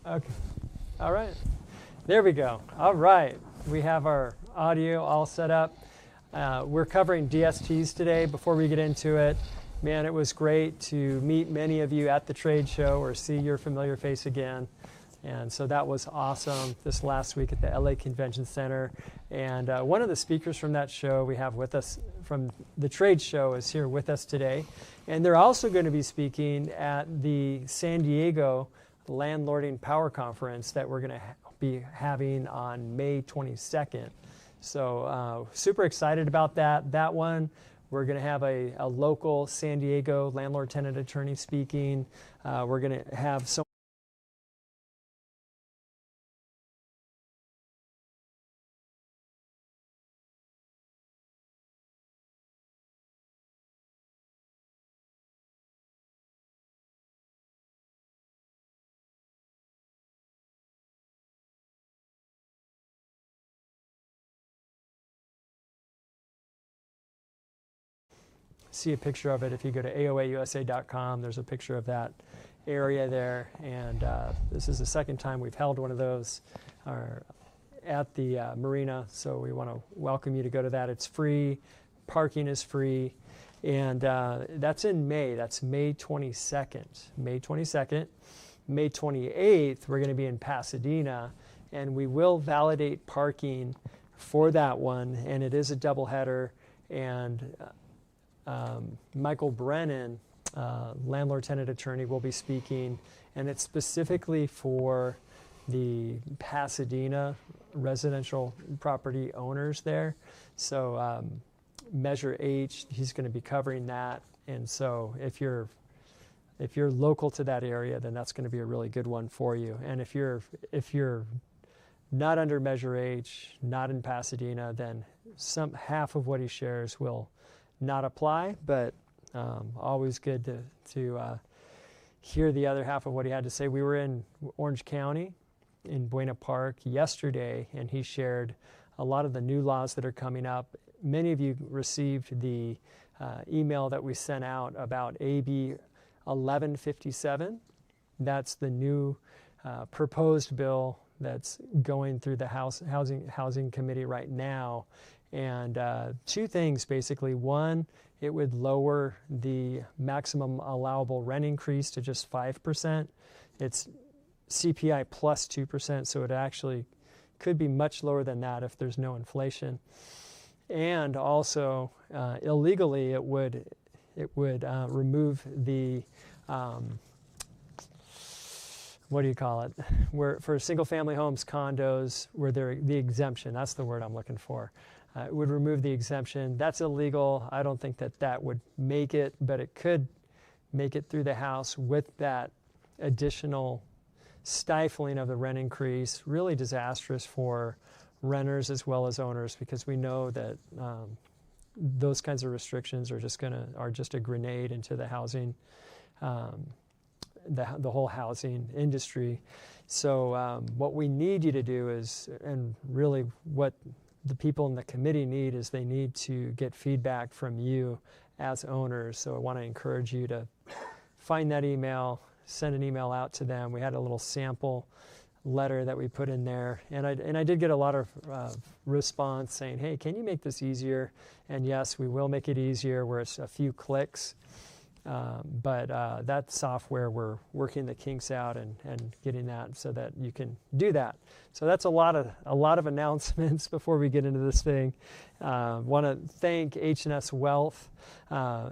Okay. All right. There we go. All right. We have our audio all set up. We're covering DSTs today. Before we get into it, man, it was great to meet many of you at the trade show or see your familiar face again. And so that was awesome this last week at the LA Convention Center. And one of the speakers from that show we have with us from the trade show is here with us today. And they're also going to be speaking at the San Diego Landlording Power Conference that we're going to be having on May 22nd. So super excited about that one. We're going to have a local San Diego landlord-tenant attorney speaking. We're going to have some see a picture of it if you go to aoausa.com. There's a picture of that area there, and this is the second time we've held one of those at the marina, so we want to welcome you to go to that. It's free, parking is free, and that's in May. That's May 22nd. May 22nd. May 28th, we're going to be in Pasadena, and we will validate parking for that one, and it is a doubleheader, and Michael Brennan, landlord-tenant attorney, will be speaking, and it's specifically for the Pasadena residential property owners there. So Measure H, he's going to be covering that, and so if you're local to that area, then that's going to be a really good one for you. And if you're not under Measure H, not in Pasadena, then half of what he shares will not apply, but always good to hear the other half of what he had to say. We were in Orange County in Buena Park yesterday, and he shared a lot of the new laws that are coming up. Many of you received the email that we sent out about AB 1157. That's the new proposed bill that's going through the Housing Committee right now. And two things, basically. One, it would lower the maximum allowable rent increase to just 5%. It's CPI plus 2%, so it actually could be much lower than that if there's no inflation. And also, illegally, it would remove the what do you call it? Where for single-family homes, condos, where they're the exemption. That's the word I'm looking for. It would remove the exemption. That's illegal. I don't think that would make it, but it could make it through the House with that additional stifling of the rent increase. Really disastrous for renters as well as owners, because we know that those kinds of restrictions are just a grenade into the housing, the whole housing industry. So what we need you to do is, and really what the people in the committee need, is they need to get feedback from you as owners. So I want to encourage you to find that email, send an email out to them. We had a little sample letter that we put in there, and I did get a lot of response saying, hey, can you make this easier? And yes, we will make it easier, where it's a few clicks. But that software, we're working the kinks out and getting that so that you can do that. So that's a lot of announcements before we get into this thing. Want to thank H&S Wealth for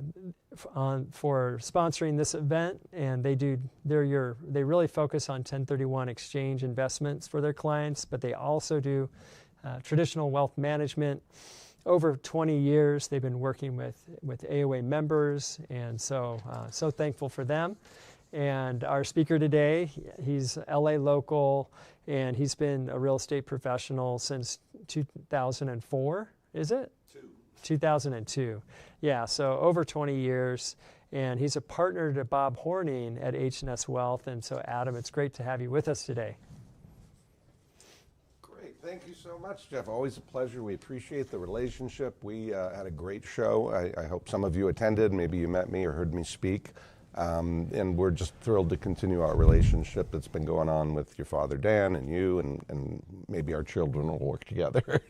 sponsoring this event, and they really focus on 1031 exchange investments for their clients, but they also do traditional wealth management. Over 20 years, they've been working with AOA members, and so thankful for them. And our speaker today, he's LA local, and he's been a real estate professional since 2004, is it? 2002. Yeah, so over 20 years, and he's a partner to Bob Horning at H&S Wealth. And so, Adam, it's great to have you with us today. Thank you so much, Jeff. Always a pleasure. We appreciate the relationship. We had a great show. I hope some of you attended. Maybe you met me or heard me speak. And we're just thrilled to continue our relationship that's been going on with your father, Dan, and you, and maybe our children will work together.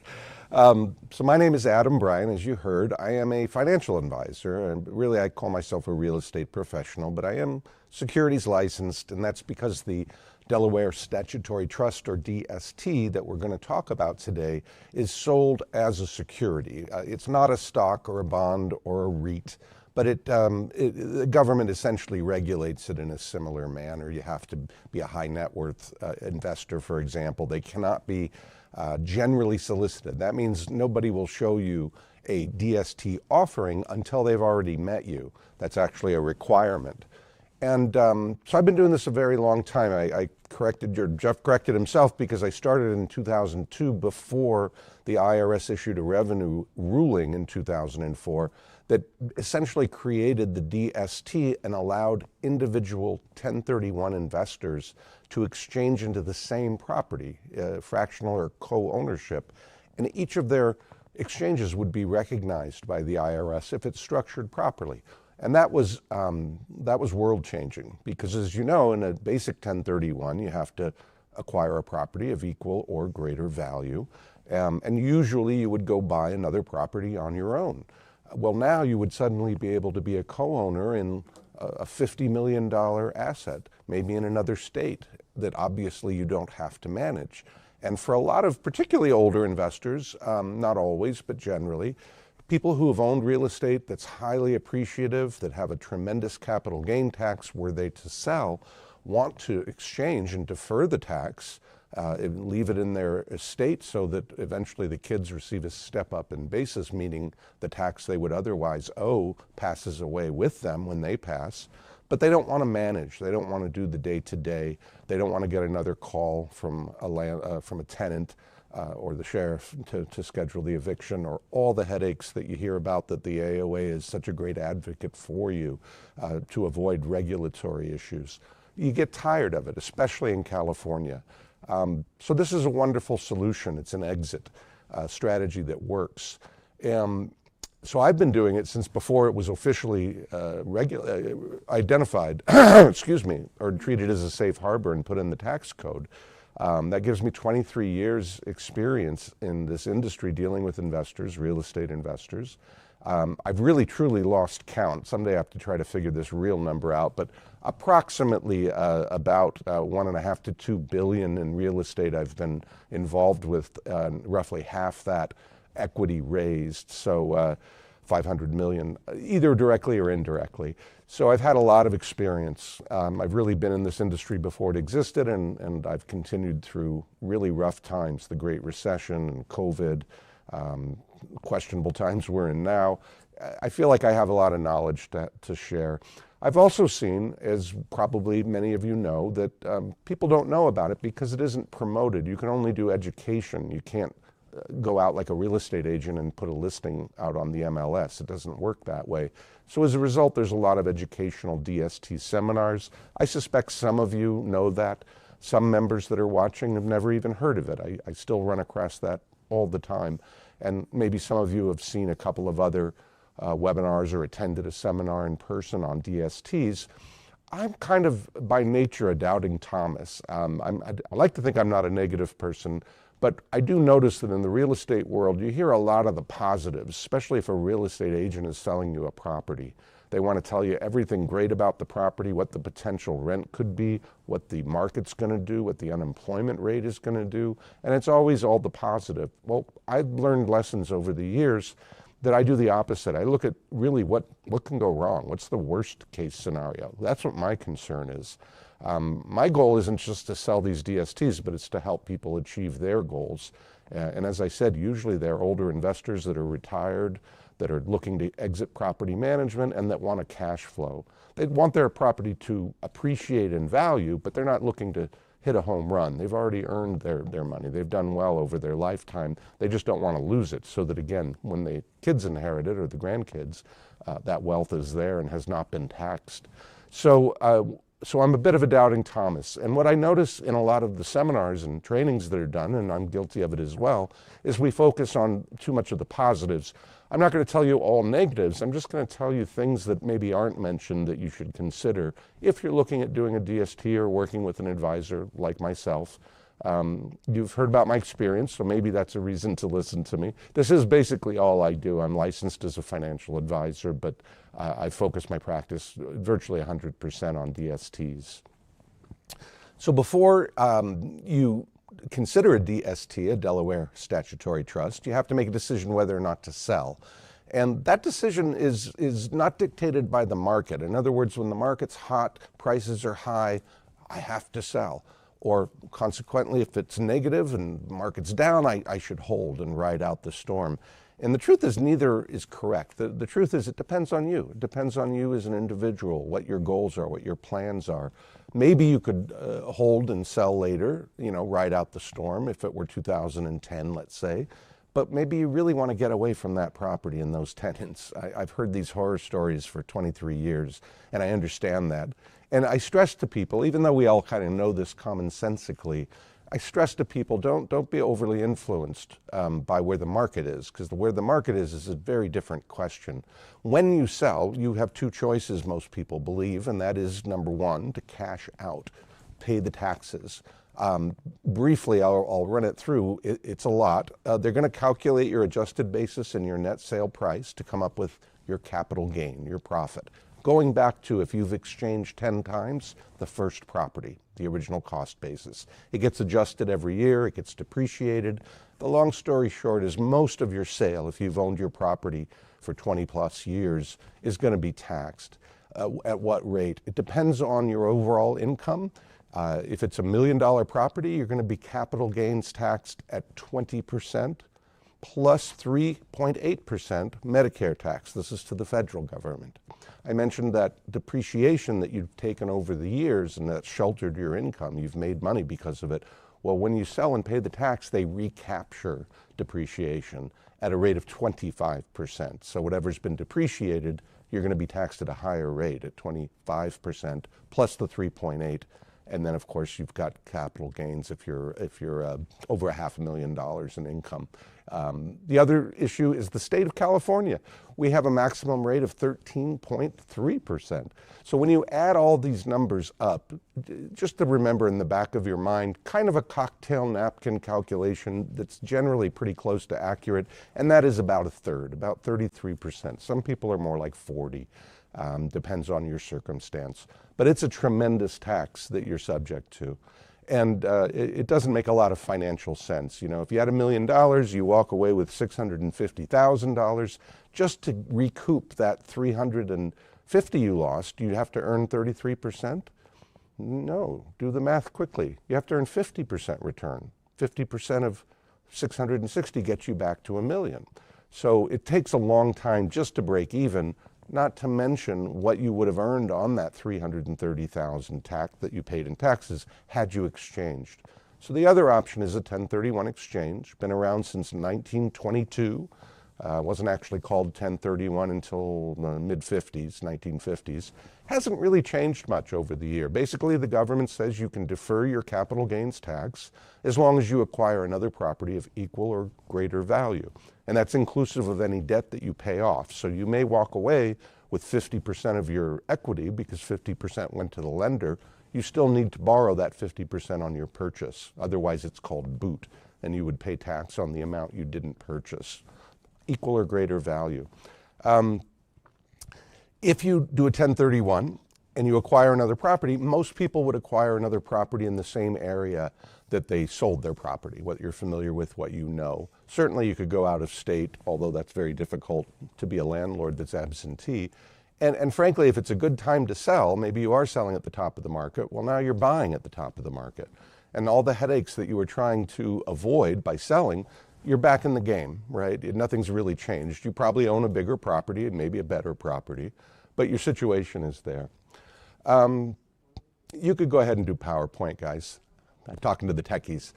So my name is Adam Bryan, as you heard. I am a financial advisor, and really I call myself a real estate professional, but I am securities licensed, and that's because the Delaware Statutory Trust, or DST, that we're going to talk about today is sold as a security. It's not a stock or a bond or a REIT, but the government essentially regulates it in a similar manner. You have to be a high net worth investor, for example. They cannot be generally solicited. That means nobody will show you a DST offering until they've already met you. That's actually a requirement. And so I've been doing this a very long time. Jeff corrected himself because I started in 2002 before the IRS issued a revenue ruling in 2004 that essentially created the DST and allowed individual 1031 investors to exchange into the same property, fractional or co-ownership, and each of their exchanges would be recognized by the IRS if it's structured properly. And that was world-changing because, as you know, in a basic 1031, you have to acquire a property of equal or greater value, and usually you would go buy another property on your own. Well, now you would suddenly be able to be a co-owner in a $50 million asset, maybe in another state that obviously you don't have to manage. And for a lot of particularly older investors, not always, but generally, people who have owned real estate that's highly appreciative, that have a tremendous capital gain tax were they to sell, want to exchange and defer the tax, leave it in their estate so that eventually the kids receive a step up in basis, meaning the tax they would otherwise owe passes away with them when they pass. But they don't want to manage. They don't want to do the day-to-day. They don't want to get another call from a tenant or the sheriff to schedule the eviction, or all the headaches that you hear about that the AOA is such a great advocate for you to avoid regulatory issues. You get tired of it, especially in California. So this is a wonderful solution. It's an exit strategy that works. So I've been doing it since before it was officially identified, excuse me, or treated as a safe harbor and put in the tax code. That gives me 23 years experience in this industry dealing with investors, real estate investors. I've really truly lost count. Someday I have to try to figure this real number out, but approximately about 1.5 to 2 billion in real estate I've been involved with, roughly half that equity raised, so 500 million, either directly or indirectly. So I've had a lot of experience. I've really been in this industry before it existed, and I've continued through really rough times, the Great Recession and COVID, questionable times we're in now. I feel like I have a lot of knowledge to share. I've also seen, as probably many of you know, that people don't know about it because it isn't promoted. You can only do education. You can't go out like a real estate agent and put a listing out on the MLS. It doesn't work that way. So as a result, there's a lot of educational DST seminars. I suspect some of you know that. Some members that are watching have never even heard of it. I still run across that all the time. And maybe some of you have seen a couple of other webinars or attended a seminar in person on DSTs. I'm kind of, by nature, a doubting Thomas. I like to think I'm not a negative person, but I do notice that in the real estate world, you hear a lot of the positives, especially if a real estate agent is selling you a property. They want to tell you everything great about the property, what the potential rent could be, what the market's going to do, what the unemployment rate is going to do, and it's always all the positive. Well, I've learned lessons over the years that I do the opposite. I look at really what can go wrong. What's the worst case scenario? That's what my concern is. My goal isn't just to sell these DSTs, but it's to help people achieve their goals. And as I said, usually they're older investors that are retired, that are looking to exit property management, and that want a cash flow. They want their property to appreciate in value, but they're not looking to hit a home run. They've already earned their money. They've done well over their lifetime. They just don't want to lose it, so that, again, when the kids inherit it, or the grandkids, that wealth is there and has not been taxed. So So I'm a bit of a doubting Thomas. And what I notice in a lot of the seminars and trainings that are done, and I'm guilty of it as well, is we focus on too much of the positives. I'm not going to tell you all negatives. I'm just going to tell you things that maybe aren't mentioned that you should consider if you're looking at doing a DST or working with an advisor like myself. You've heard about my experience, so maybe that's a reason to listen to me. This is basically all I do. I'm licensed as a financial advisor, but I focus my practice virtually 100% on DSTs. So before you consider a DST, a Delaware Statutory Trust, you have to make a decision whether or not to sell. And that decision is not dictated by the market. In other words, when the market's hot, prices are high, I have to sell. Or consequently, if it's negative and the market's down, I should hold and ride out the storm. And the truth is neither is correct. The truth is it depends on you. It depends on you as an individual, what your goals are, what your plans are. Maybe you could hold and sell later, ride out the storm if it were 2010, let's say. But maybe you really want to get away from that property and those tenants. I've heard these horror stories for 23 years, and I understand that. And I stress to people, even though we all kind of know this commonsensically, I stress to people, don't be overly influenced by where the market is, because where the market is a very different question. When you sell, you have two choices, most people believe, and that is, number one, to cash out, pay the taxes. Briefly, I'll run it through. It's a lot. They're going to calculate your adjusted basis and your net sale price to come up with your capital gain, your profit. Going back to if you've exchanged 10 times the first property, the original cost basis. It gets adjusted every year, it gets depreciated. The long story short is most of your sale, if you've owned your property for 20 plus years, is going to be taxed. At what rate? It depends on your overall income. If it's $1 million property, you're going to be capital gains taxed at 20%. Plus 3.8% Medicare tax. This is to the federal government. I mentioned that depreciation that you've taken over the years and that sheltered your income. You've made money because of it. Well, when you sell and pay the tax, they recapture depreciation at a rate of 25%. So whatever's been depreciated, you're going to be taxed at a higher rate at 25% plus the 3.8. And then, of course, you've got capital gains if you're over $500,000 in income. The other issue is the state of California. We have a maximum rate of 13.3%. So when you add all these numbers up, just to remember in the back of your mind, kind of a cocktail napkin calculation that's generally pretty close to accurate, and that is about a third, about 33%. Some people are more like 40. Depends on your circumstance. But it's a tremendous tax that you're subject to. And it doesn't make a lot of financial sense. If you had $1 million, you walk away with $650,000. Just to recoup that $350,000 you lost, you have to earn 33%? No, do the math quickly. You have to earn 50% return. 50% of 660 gets you back to $1 million. So it takes a long time just to break even, not to mention what you would have earned on that $330,000 tax that you paid in taxes had you exchanged. So the other option is a 1031 exchange, been around since 1922. Wasn't actually called 1031 until the mid-50s, 1950s. Hasn't really changed much over the year. Basically, the government says you can defer your capital gains tax as long as you acquire another property of equal or greater value. And that's inclusive of any debt that you pay off. So you may walk away with 50% of your equity because 50% went to the lender. You still need to borrow that 50% on your purchase. Otherwise, it's called boot, and you would pay tax on the amount you didn't purchase. Equal or greater value. If you do a 1031 and you acquire another property, most people would acquire another property in the same area that they sold their property, what you're familiar with, what you know. Certainly you could go out of state, although that's very difficult to be a landlord that's absentee. And frankly, if it's a good time to sell, maybe you are selling at the top of the market, well, now you're buying at the top of the market. And all the headaches that you were trying to avoid by selling, you're back in the game, right? Nothing's really changed. You probably own a bigger property and maybe a better property, but your situation is there. You could go ahead and do PowerPoint, guys. I'm talking to the techies.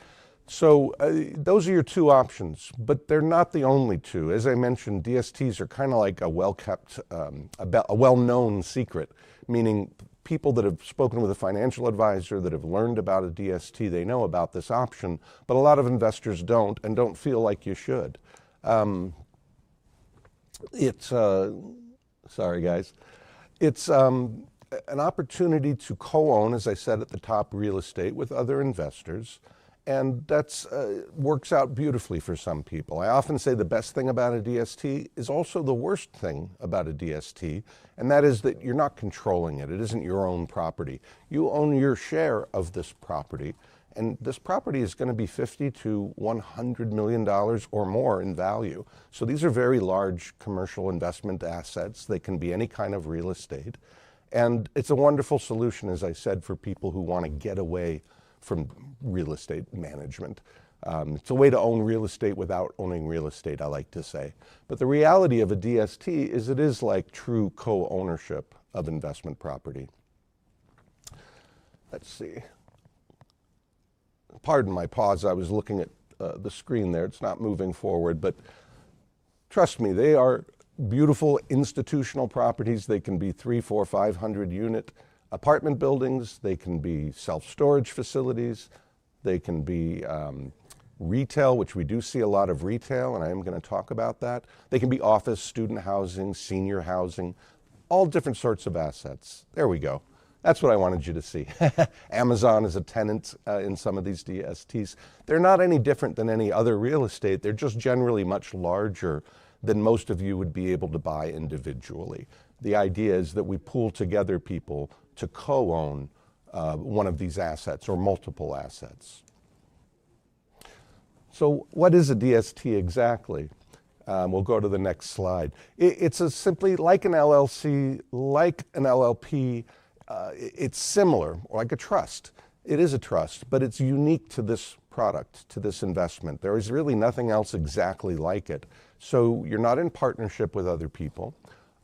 So those are your two options, but they're not the only two. As I mentioned, DSTs are kind of like a well-kept, a well-known secret, meaning people that have spoken with a financial advisor, that have learned about a DST, they know about this option, but a lot of investors don't and don't feel like you should. Sorry guys. It's an opportunity to co-own, as I said at the top, real estate with other investors. And that's works out beautifully for some people. I often say the best thing about a DST is also the worst thing about a DST, and that is that you're not controlling it. It isn't your own property. You own your share of this property, and this property is going to be $50 to $100 million or more in value. So these are very large commercial investment assets. They can be any kind of real estate. And it's a wonderful solution, as I said, for people who want to get away from real estate management. It's a way to own real estate without owning real estate, I like to say. But the reality of a DST is it is like true co-ownership of investment property. Let's see. Pardon my pause, I was looking at the screen there. It's not moving forward, but trust me, they are beautiful institutional properties. They can be 300, 400, 500 unit apartment buildings, they can be self-storage facilities, they can be retail, which we do see a lot of retail, and I am going to talk about that. They can be office, student housing, senior housing, all different sorts of assets. There we go. That's what I wanted you to see. Amazon is a tenant in some of these DSTs. They're not any different than any other real estate. They're just generally much larger than most of you would be able to buy individually. The idea is that we pool together people to co-own one of these assets or multiple assets. So what is a DST exactly? We'll go to the next slide. It's simply like an LLC, like an LLP. It's similar, like a trust. It is a trust, but it's unique to this product, to this investment. There is really nothing else exactly like it. So you're not in partnership with other people.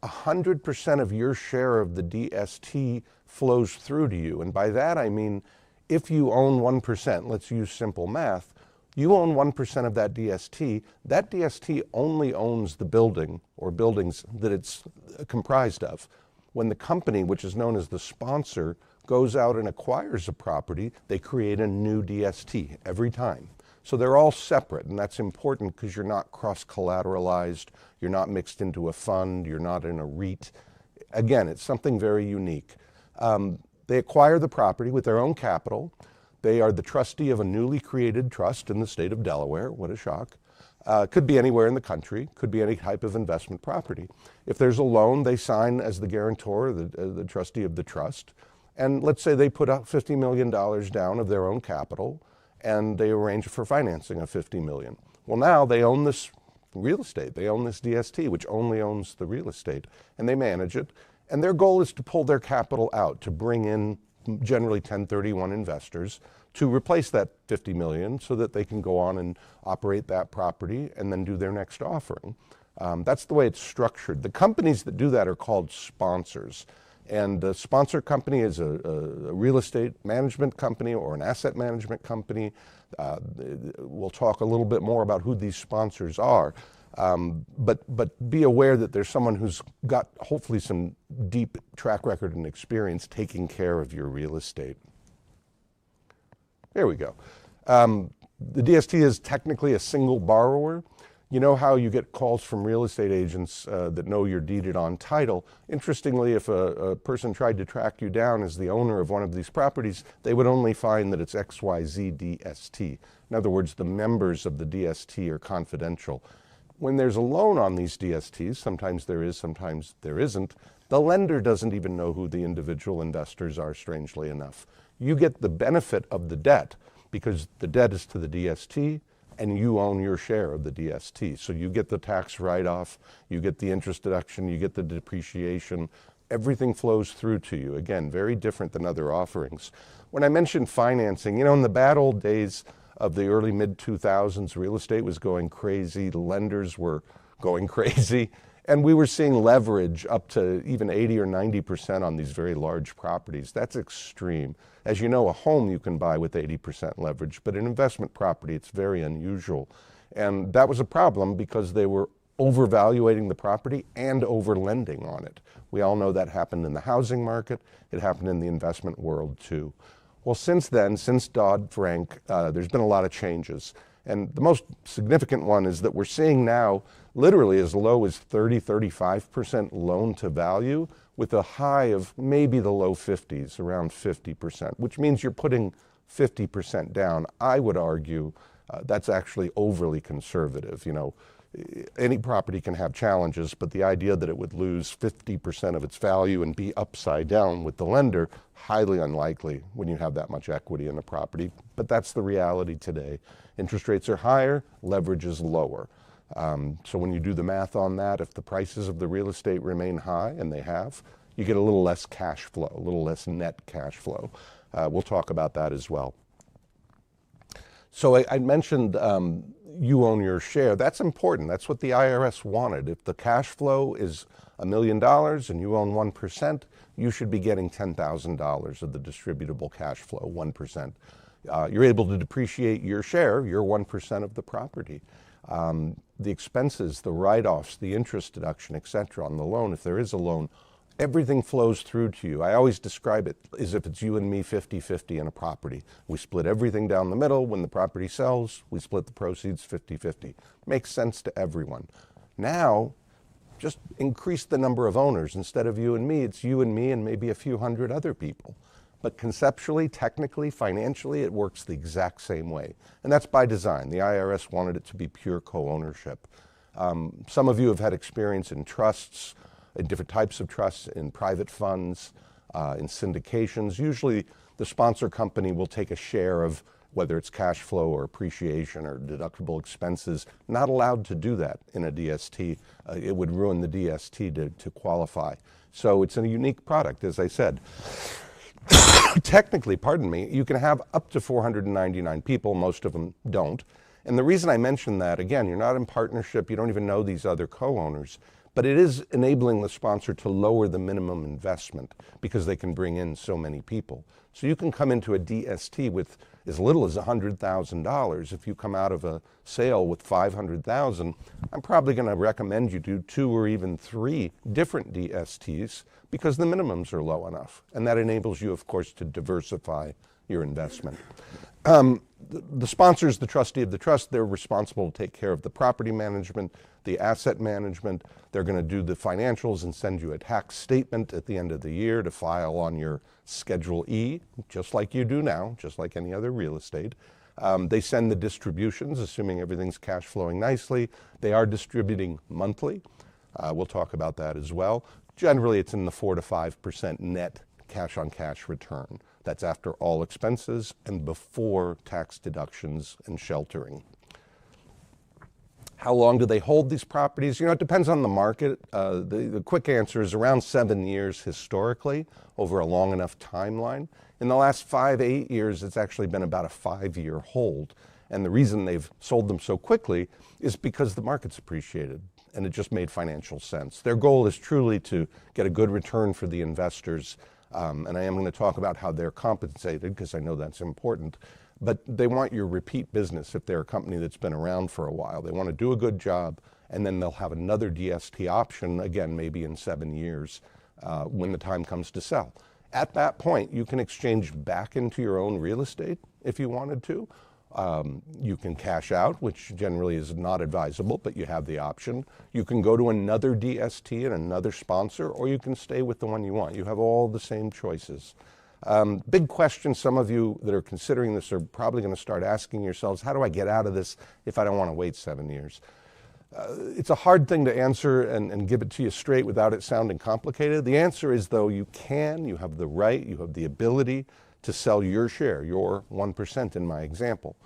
100% of your share of the DST flows through to you. And by that I mean, if you own 1%, let's use simple math, you own 1% of that DST only owns the building or buildings that it's comprised of. When the company, which is known as the sponsor, goes out and acquires a property, they create a new DST every time. So they're all separate, and that's important because you're not cross-collateralized, you're not mixed into a fund, you're not in a REIT. Again, it's something very unique. They acquire the property with their own capital. They are the trustee of a newly created trust in the state of Delaware. What a shock. Could be anywhere in the country, could be any type of investment property. If there's a loan, they sign as the guarantor, the trustee of the trust. And let's say they put out $50 million down of their own capital, and they arrange for financing of $50 million. Well, now they own this real estate. They own this DST, which only owns the real estate, and they manage it. And their goal is to pull their capital out, to bring in generally 1031 investors to replace that $50 million so that they can go on and operate that property and then do their next offering. That's the way it's structured. The companies that do that are called sponsors. And the sponsor company is a real estate management company or an asset management company. We'll talk a little bit more about who these sponsors are. But be aware that there's someone who's got hopefully some deep track record and experience taking care of your real estate. There we go. The DST is technically a single borrower. You know how you get calls from real estate agents that know you're deeded on title. Interestingly, if a person tried to track you down as the owner of one of these properties, they would only find that it's XYZ DST. In other words, the members of the DST are confidential. When there's a loan on these DSTs, sometimes there is, sometimes there isn't, the lender doesn't even know who the individual investors are, strangely enough. You get the benefit of the debt because the debt is to the DST, and you own your share of the DST. So you get the tax write-off, you get the interest deduction, you get the depreciation, everything flows through to you. Again, very different than other offerings. When I mentioned financing, you know, in the bad old days of the early mid-2000s, real estate was going crazy, the lenders were going crazy, and we were seeing leverage up to even 80 or 90% on these very large properties. That's extreme. As you know, a home you can buy with 80% leverage, but an investment property, it's very unusual. And that was a problem because they were overvaluating the property and overlending on it. We all know that happened in the housing market. It happened in the investment world too. Well, since then, since Dodd-Frank, there's been a lot of changes. And the most significant one is that we're seeing now literally as low as 30-35% loan to value with a high of maybe the low 50s, around 50%, which means you're putting 50% down. I would argue that's actually overly conservative. You know, any property can have challenges, but the idea that it would lose 50% of its value and be upside down with the lender, highly unlikely when you have that much equity in the property. But that's the reality today. Interest rates are higher, leverage is lower. So when you do the math on that, if the prices of the real estate remain high, and they have, you get a little less cash flow, a little less net cash flow. We'll talk about that as well. So I mentioned you own your share. That's important. That's what the IRS wanted. If the cash flow is $1 million and you own 1%, you should be getting $10,000 of the distributable cash flow, 1%. You're able to depreciate your share, your 1% of the property. The expenses, the write-offs, the interest deduction, et cetera, on the loan, if there is a loan, everything flows through to you. I always describe it as if it's you and me 50-50 in a property. We split everything down the middle. When the property sells, we split the proceeds 50-50. Makes sense to everyone. Now, just increase the number of owners. Instead of you and me, it's you and me and maybe a few hundred other people. But conceptually, technically, financially, it works the exact same way. And that's by design. The IRS wanted it to be pure co-ownership. Some of you have had experience in trusts, in different types of trusts, in private funds, in syndications. Usually the sponsor company will take a share of whether it's cash flow or appreciation or deductible expenses. Not allowed to do that in a DST. It would ruin the DST to qualify. So it's a unique product, as I said. Technically, pardon me, you can have up to 499 people. Most of them don't. And the reason I mention that, again, you're not in partnership. You don't even know these other co-owners. But it is enabling the sponsor to lower the minimum investment because they can bring in so many people. So you can come into a DST with as little as $100,000. If you come out of a sale with $500,000, I'm probably going to recommend you do 2 or even 3 different DSTs because the minimums are low enough. And that enables you, of course, to diversify your investment. The sponsor is the trustee of the trust. They're responsible to take care of the property management, the asset management. They're going to do the financials and send you a tax statement at the end of the year to file on your Schedule E, just like you do now, just like any other real estate. They send the distributions, assuming everything's cash flowing nicely. They are distributing monthly. We'll talk about that as well. Generally, it's in the 4 to 5% net cash-on-cash return. That's after all expenses and before tax deductions and sheltering. How long do they hold these properties? You know, it depends on the market. The quick answer is around 7 years historically, over a long enough timeline. In the last 5 to 8 years, it's actually been about a 5-year hold. And the reason they've sold them so quickly is because the market's appreciated and it just made financial sense. Their goal is truly to get a good return for the investors. And I am going to talk about how they're compensated because I know that's important. But they want your repeat business if they're a company that's been around for a while. They want to do a good job, and then they'll have another DST option, again, maybe in 7 years when the time comes to sell. At that point, you can exchange back into your own real estate if you wanted to. You can cash out, which generally is not advisable, but you have the option. You can go to another DST and another sponsor, or you can stay with the one you want. You have all the same choices. Big question, some of you that are considering this are probably going to start asking yourselves, how do I get out of this if I don't want to wait 7 years? It's a hard thing to answer and give it to you straight without it sounding complicated. The answer is, though, you have the right, you have the ability to sell your share, your 1% in my example.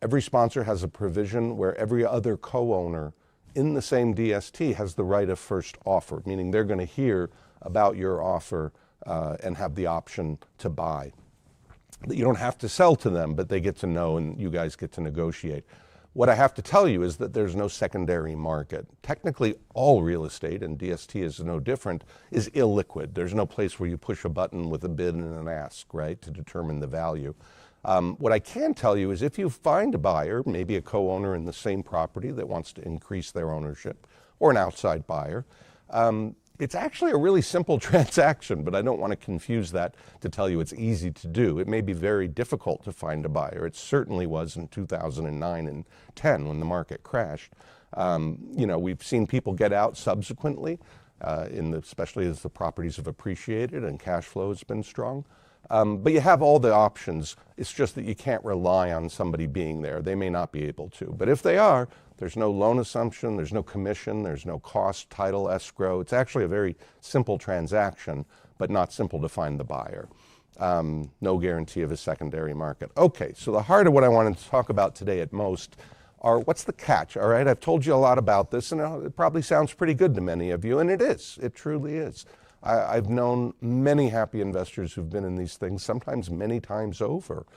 Every sponsor has a provision where every other co-owner in the same DST has the right of first offer, meaning they're going to hear about your offer and have the option to buy. You don't have to sell to them, but they get to know and you guys get to negotiate. What I have to tell you is that there's no secondary market. Technically, all real estate, and DST is no different, is illiquid. There's no place where you push a button with a bid and an ask, right, to determine the value. What I can tell you is if you find a buyer, maybe a co-owner in the same property that wants to increase their ownership, or an outside buyer, it's actually a really simple transaction, but I don't want to confuse that to tell you it's easy to do. It may be very difficult to find a buyer. It certainly was in 2009 and 10 when the market crashed. We've seen people get out subsequently, especially as the properties have appreciated and cash flow has been strong. But you have all the options. It's just that you can't rely on somebody being there. They may not be able to. But if they are, there's no loan assumption, there's no commission, there's no cost, title, escrow. It's actually a very simple transaction, but not simple to find the buyer. No guarantee of a secondary market. Okay, so the heart of what I wanted to talk about today at most are what's the catch, all right? I've told you a lot about this, and it probably sounds pretty good to many of you, and it is. It truly is. I've known many happy investors who've been in these things, sometimes many times over.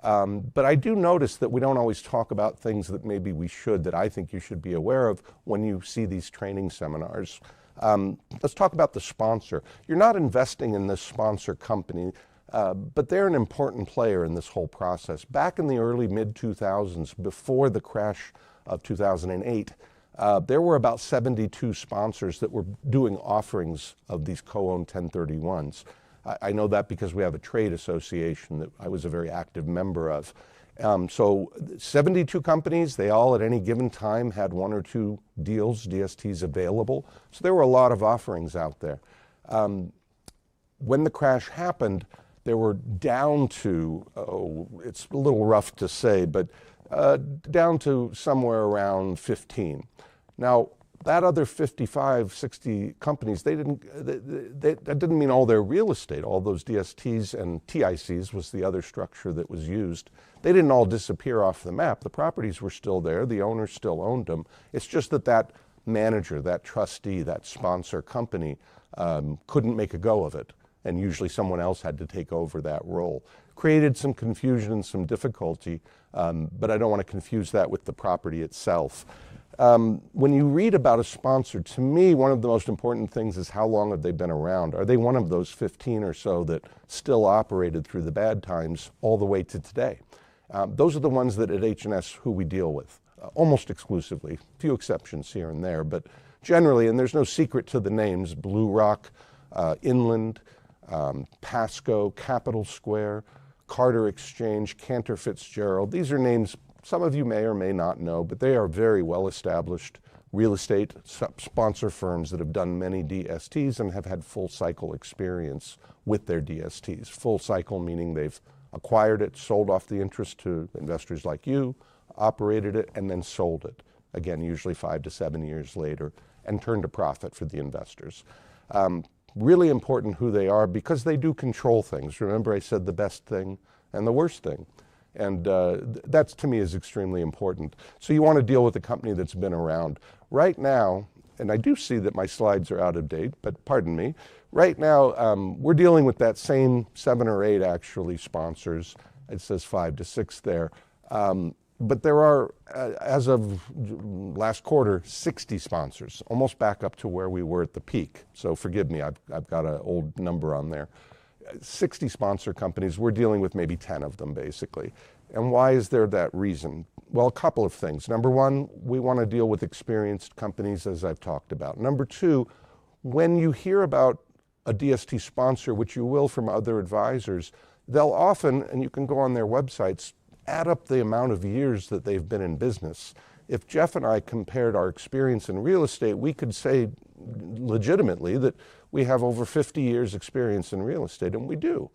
But I do notice that we don't always talk about things that maybe we should, that I think you should be aware of when you see these training seminars. Let's talk about the sponsor. You're not investing in this sponsor company, but they're an important player in this whole process. Back in the early mid-2000s, before the crash of 2008, there were about 72 sponsors that were doing offerings of these co-owned 1031s. I know that because we have a trade association that I was a very active member of. So 72 companies, they all at any given time had one or two deals, DSTs available. So there were a lot of offerings out there. When the crash happened, there were down to, it's a little rough to say, but down to somewhere around 15. Now, that other 55, 60 companies, that didn't mean all their real estate. All those DSTs and TICs was the other structure that was used. They didn't all disappear off the map. The properties were still there. The owners still owned them. It's just that manager, that trustee, that sponsor company couldn't make a go of it. And usually someone else had to take over that role. Created some confusion and some difficulty, but I don't want to confuse that with the property itself. When you read about a sponsor, to me, one of the most important things is how long have they been around? Are they one of those 15 or so that still operated through the bad times all the way to today? Those are the ones that at H&S who we deal with, almost exclusively. A few exceptions here and there, but generally, and there's no secret to the names, Blue Rock, Inland, Pasco, Capital Square, Carter Exchange, Cantor Fitzgerald. These are names some of you may or may not know, but they are very well-established real estate sponsor firms that have done many DSTs and have had full cycle experience with their DSTs. Full cycle meaning they've acquired it, sold off the interest to investors like you, operated it, and then sold it. Again, usually 5 to 7 years later, and turned a profit for the investors. Really important who they are because they do control things. Remember I said the best thing and the worst thing. And that to me is extremely important. So you want to deal with a company that's been around. Right now, and I do see that my slides are out of date, but pardon me. Right now, we're dealing with that same 7 or 8 actually sponsors. It says 5 to 6 there. But there are, as of last quarter, 60 sponsors, almost back up to where we were at the peak. So forgive me, I've got an old number on there. 60 sponsor companies, we're dealing with maybe 10 of them basically. And why is there that reason? Well, a couple of things. Number one, we want to deal with experienced companies as I've talked about. Number two, when you hear about a DST sponsor, which you will from other advisors, they'll often, and you can go on their websites, add up the amount of years that they've been in business. If Jeff and I compared our experience in real estate, we could say legitimately that we have over 50 years experience in real estate, and we do.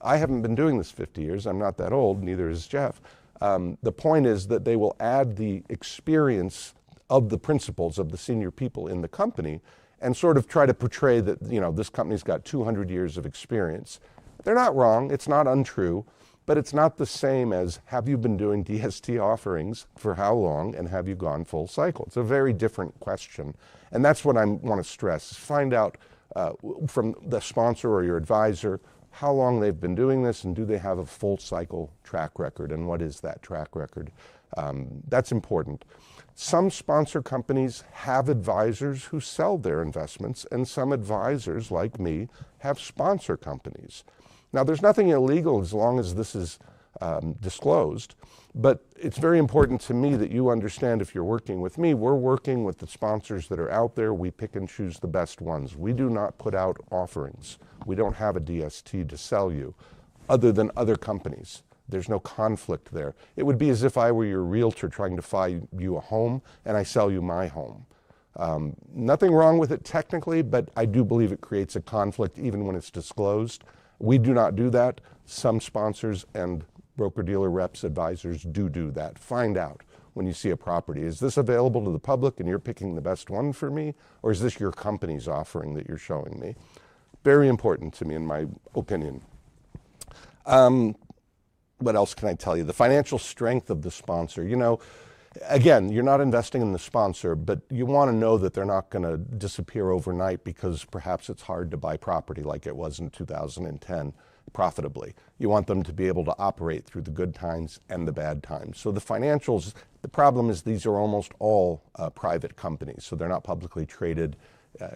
I haven't been doing this 50 years. I'm not that old, neither is Jeff. The point is that they will add the experience of the principals, of the senior people in the company, and sort of try to portray that, this company's got 200 years of experience. They're not wrong. It's not untrue. But it's not the same as have you been doing DST offerings for how long and have you gone full cycle? It's a very different question. And that's what I want to stress. Find out from the sponsor or your advisor how long they've been doing this and do they have a full cycle track record and what is that track record? That's important. Some sponsor companies have advisors who sell their investments and some advisors like me have sponsor companies. Now, there's nothing illegal as long as this is disclosed. But it's very important to me that you understand, if you're working with me, we're working with the sponsors that are out there. We pick and choose the best ones. We do not put out offerings. We don't have a DST to sell you other than other companies. There's no conflict there. It would be as if I were your realtor trying to find you a home and I sell you my home. Nothing wrong with it technically, but I do believe it creates a conflict even when it's disclosed. We do not do that. Some sponsors and broker-dealer reps, advisors do that. Find out when you see a property. Is this available to the public and you're picking the best one for me? Or is this your company's offering that you're showing me? Very important to me, in my opinion. What else can I tell you? The financial strength of the sponsor. You know, again, you're not investing in the sponsor, but you want to know that they're not going to disappear overnight because perhaps it's hard to buy property like it was in 2010 profitably. You want them to be able to operate through the good times and the bad times. So the financials, the problem is these are almost all private companies, so they're not publicly traded.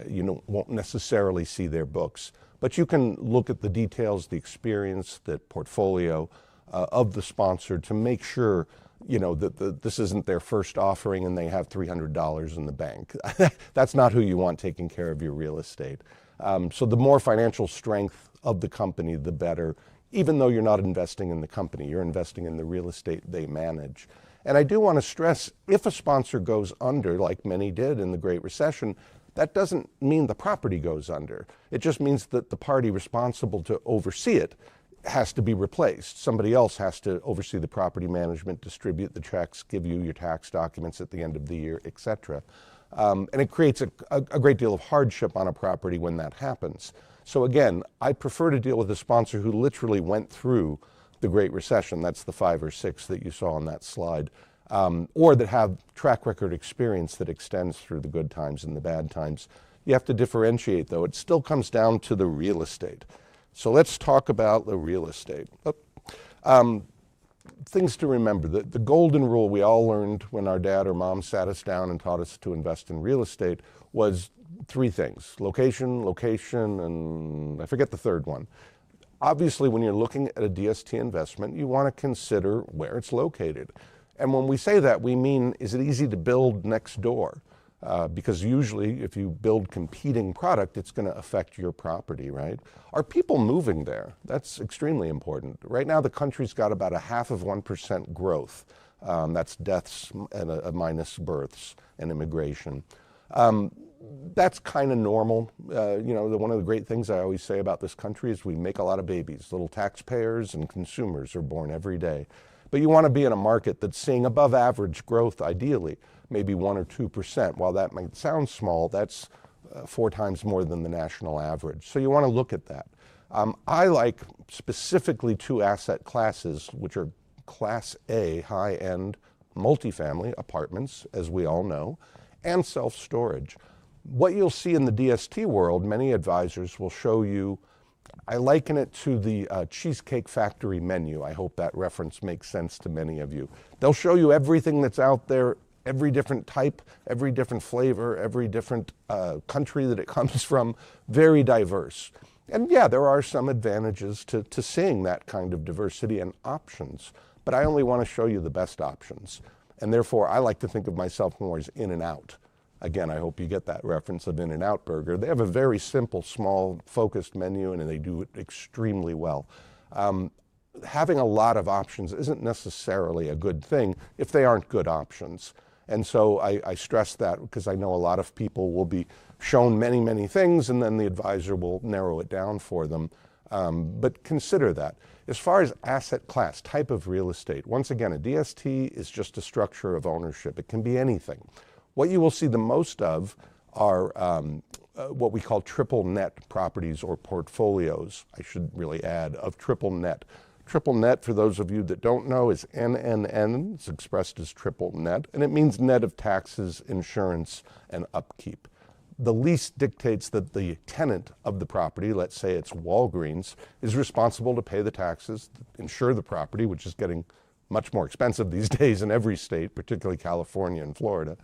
Won't necessarily see their books, but you can look at the details, the experience, the portfolio of the sponsor to make sure that this isn't their first offering and they have $300 in the bank. That's not who you want taking care of your real estate. So the more financial strength of the company, the better, even though you're not investing in the company, you're investing in the real estate they manage. And I do want to stress, if a sponsor goes under, like many did in the Great Recession, that doesn't mean the property goes under. It just means that the party responsible to oversee it has to be replaced. Somebody else has to oversee the property management, distribute the checks, give you your tax documents at the end of the year, etc. And it creates a great deal of hardship on a property when that happens. So again, I prefer to deal with a sponsor who literally went through the Great Recession. That's the 5 or 6 that you saw on that slide. Or that have track record experience that extends through the good times and the bad times. You have to differentiate, though. It still comes down to the real estate. So let's talk about the real estate. Things to remember. The golden rule we all learned when our dad or mom sat us down and taught us to invest in real estate was 3 things: location, and I forget the third one. Obviously, when you're looking at a DST investment, you want to consider where it's located. And when we say that, we mean, is it easy to build next door? Because usually if you build competing product, it's going to affect your property, right? Are people moving there? That's extremely important. Right now, the country's got about 0.5% growth. That's deaths and a minus births and immigration. That's kind of normal. One of the great things I always say about this country is we make a lot of babies. Little taxpayers and consumers are born every day. But you want to be in a market that's seeing above average growth, ideally, maybe 1 or 2%. While that might sound small, that's 4 times more than the national average. So you want to look at that. I like specifically 2 asset classes, which are Class A, high-end multifamily apartments, as we all know, and self-storage. What you'll see in the DST world, many advisors will show you, I liken it to the Cheesecake Factory menu. I hope that reference makes sense to many of you. They'll show you everything that's out there, every different type, every different flavor, every different country that it comes from, very diverse. And yeah, there are some advantages to seeing that kind of diversity and options, but I only want to show you the best options. And therefore, I like to think of myself more as in and out. Again, I hope you get that reference of In-N-Out Burger. They have a very simple, small, focused menu, and they do it extremely well. Having a lot of options isn't necessarily a good thing if they aren't good options. And so I stress that because I know a lot of people will be shown many, many things, and then the advisor will narrow it down for them. But consider that. As far as asset class, type of real estate, once again, a DST is just a structure of ownership. It can be anything. What you will see the most of are what we call triple net properties or portfolios, I should really add, of triple net. Triple net, for those of you that don't know, is NNN. It's expressed as triple net, and it means net of taxes, insurance, and upkeep. The lease dictates that the tenant of the property, let's say it's Walgreens, is responsible to pay the taxes, insure the property, which is getting much more expensive these days in every state, particularly California and Florida.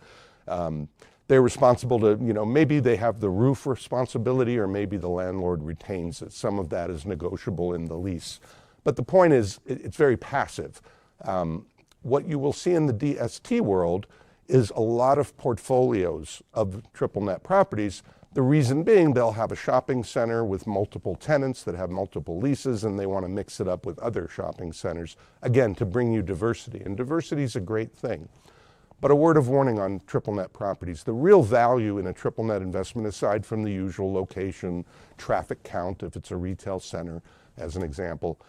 They're responsible to, maybe they have the roof responsibility or maybe the landlord retains it. Some of that is negotiable in the lease. But the point is, it's very passive. What you will see in the DST world is a lot of portfolios of triple net properties. The reason being, they'll have a shopping center with multiple tenants that have multiple leases, and they want to mix it up with other shopping centers, again, to bring you diversity. And diversity is a great thing. But a word of warning on triple net properties. The real value in a triple net investment, aside from the usual location, traffic count, if it's a retail center, as an example,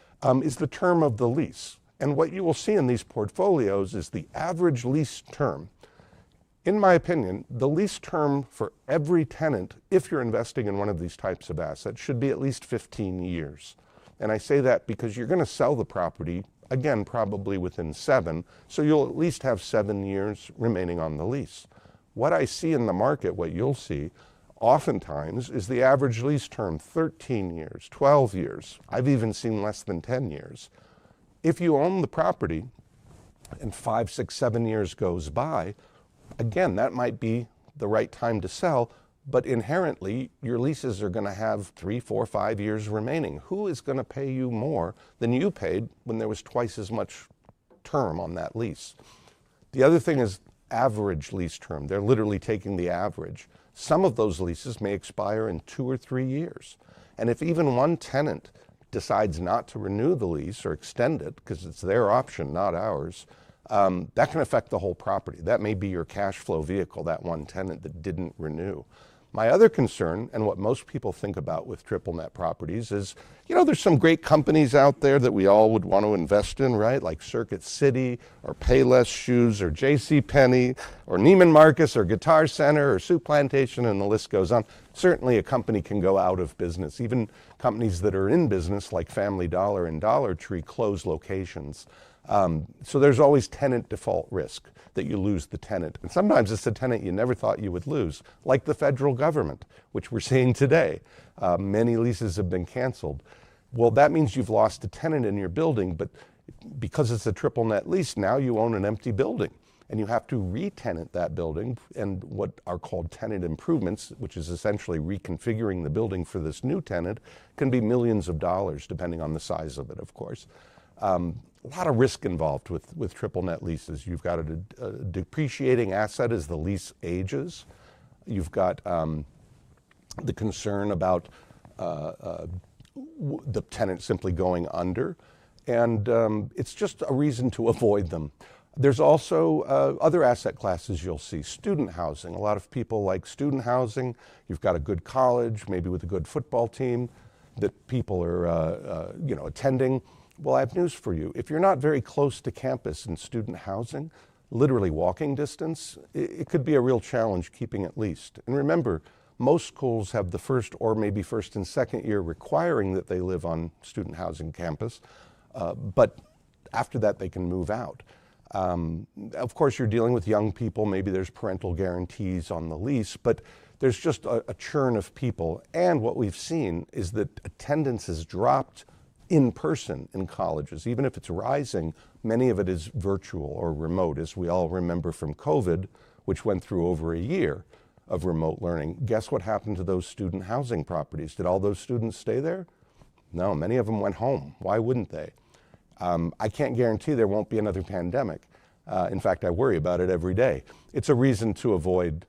is the term of the lease. And what you will see in these portfolios is the average lease term. In my opinion, the lease term for every tenant, if you're investing in one of these types of assets, should be at least 15 years. And I say that because you're going to sell the property, again, probably within 7, so you'll at least have 7 years remaining on the lease. What I see in the market, what you'll see, oftentimes is the average lease term 13 years, 12 years. I've even seen less than 10 years. If you own the property and 5, 6, 7 years goes by, again, that might be the right time to sell, but inherently your leases are going to have 3, 4, 5 years remaining. Who is going to pay you more than you paid when there was twice as much term on that lease? The other thing is average lease term. They're literally taking the average. Some of those leases may expire in 2 or 3 years. And if even one tenant decides not to renew the lease or extend it, because it's their option, not ours, that can affect the whole property. That may be your cash flow vehicle, that one tenant that didn't renew. My other concern, and what most people think about with triple net properties, is, there's some great companies out there that we all would want to invest in, right? Like Circuit City, or Payless Shoes, or JCPenney, or Neiman Marcus, or Guitar Center, or Soup Plantation, and the list goes on. Certainly a company can go out of business. Even companies that are in business, like Family Dollar and Dollar Tree, close locations. So there's always tenant default risk, that you lose the tenant. And sometimes it's a tenant you never thought you would lose, like the federal government, which we're seeing today. Many leases have been canceled. Well, that means you've lost a tenant in your building, but because it's a triple net lease, now you own an empty building. And you have to re-tenant that building, and what are called tenant improvements, which is essentially reconfiguring the building for this new tenant, can be millions of dollars, depending on the size of it, of course. A lot of risk involved with triple net leases. You've got a depreciating asset as the lease ages. You've got the concern about the tenant simply going under, and it's just a reason to avoid them. There's also other asset classes you'll see. Student housing. A lot of people like student housing. You've got a good college, maybe with a good football team that people are attending. Well, I have news for you. If you're not very close to campus in student housing, literally walking distance, it could be a real challenge keeping it leased. And remember, most schools have the first or maybe first and second year requiring that they live on student housing campus, but after that they can move out. Of course, you're dealing with young people. Maybe there's parental guarantees on the lease, but there's just a churn of people. And what we've seen is that attendance has dropped in person in colleges. Even if it's rising, many of it is virtual or remote, as we all remember from COVID, which went through over a year of remote learning. Guess what happened to those student housing properties? Did all those students stay there? No, many of them went home. Why wouldn't they? I can't guarantee there won't be another pandemic. In fact, I worry about it every day. It's a reason to avoid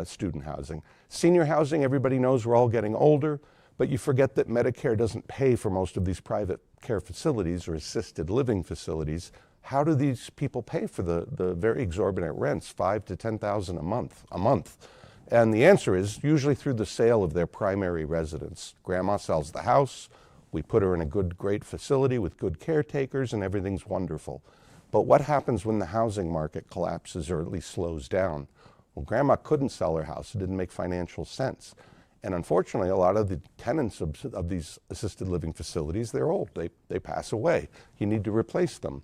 student housing. Senior housing, everybody knows we're all getting older. But you forget that Medicare doesn't pay for most of these private care facilities or assisted living facilities. How do these people pay for the very exorbitant rents, $5,000 to $10,000 a month? And the answer is usually through the sale of their primary residence. Grandma sells the house, we put her in a great facility with good caretakers, and everything's wonderful. But what happens when the housing market collapses or at least slows down? Well, Grandma couldn't sell her house. It didn't make financial sense. And unfortunately, a lot of the tenants of these assisted living facilities, they're old. They pass away. You need to replace them.